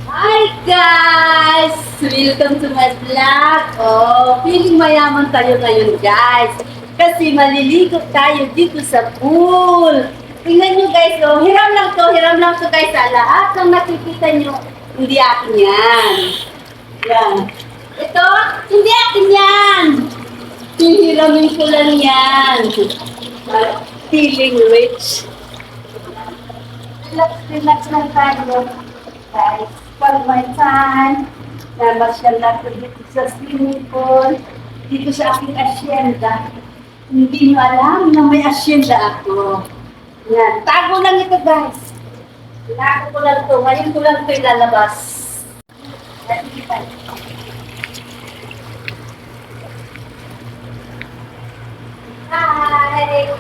Hi guys! Welcome to my vlog. Oh, feeling mayaman tayo ngayon guys. Kasi maliligo tayo dito sa pool. Tingnan nyo guys, oh, hiram lang to guys. Sa lahat ng nakikita nyo, hindi akin yan. Yan. Ito, hindi akin yan. Hihiramin ko lang yan. Feeling rich. Relax lang tayo. Guys, for my time, namasyal natin dito sa swimming pool, dito sa aking asyenda. Hindi nyo alam na may asyenda ako. Yan, tago lang ito guys. Tago ko lang ito. Ngayon ko lang ito ilalabas. Nakikita. Hi!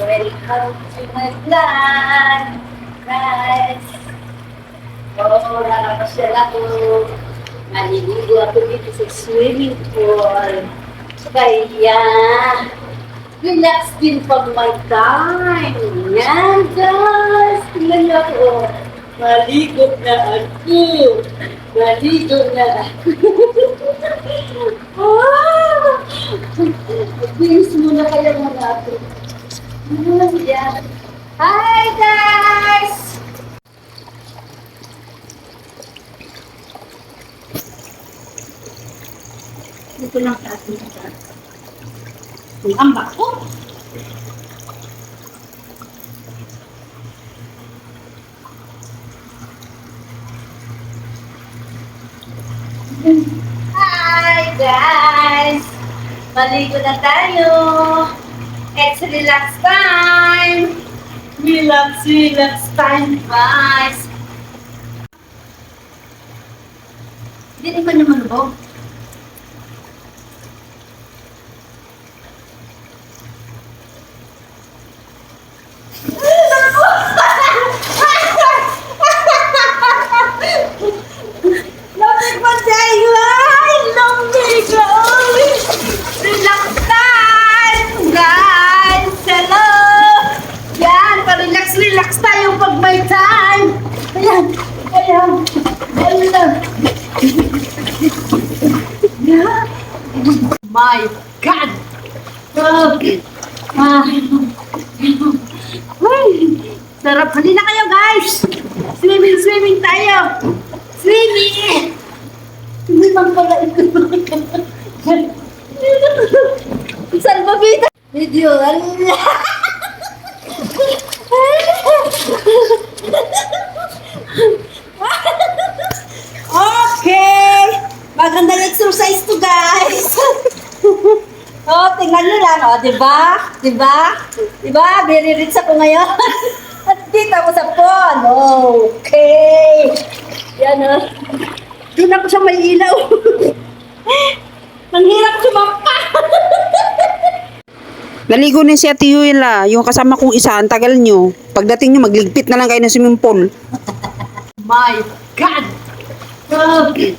Welcome to my vlog, guys! Oo, nakapasyal ako. Maliligo ako dito sa swimming pool. Kaya, relax din pag my time. Yan, guys! Tingnan niyo ako. Maligo na ako. Maligo na ako. Bilis muna kayo mga ako. Yan. Hi, guys! Ito lang sa ating isa. Ang ambak ko. Hi guys! Maligo na tayo. It's relax time. Relax time guys. Hindi pa naman ba? Relax tayo pag may time. Ayan. Yeah. My God. Okay. Sarap. Halina kayo guys. Swimming tayo. Swimming. Hindi man pala ito. Salvavida. Video. Okay! Magandang exercise to guys! Oh, tingnan nyo lang, oh, diba? Diba? Very rich ako ngayon. At dito ako sa pool. Okay! Yan, oh. Doon ako sa may ilaw. Ang hirap sumampa. Naligo na si Ate Yuela, yung kasama kong isa, ang tagal nyo. Pagdating nyo, magligpit na lang kayo ng swimming pool. My God! Okay.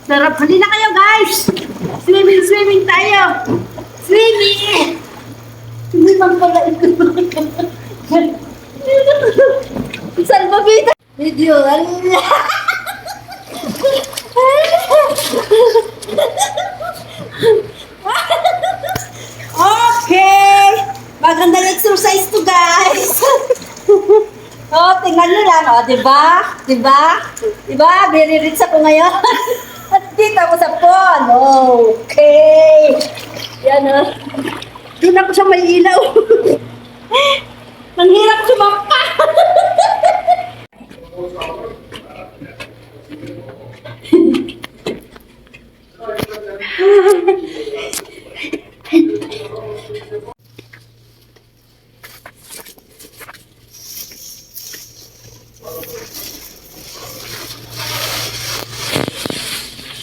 Sarap. Halina kayo guys! Swimming tayo! Swimming! Hindi man pala ito. Salvavida! Video. Okay! Magandang exercise to guys! Oh, tingnan nyo lang, oh, diba? Very rich ako ngayon. At dito ako sa pool. Okay! Yan, oh. Doon ako sa may ilaw. Ang hirap sumampa.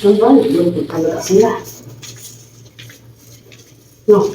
Belum talaga sila. No.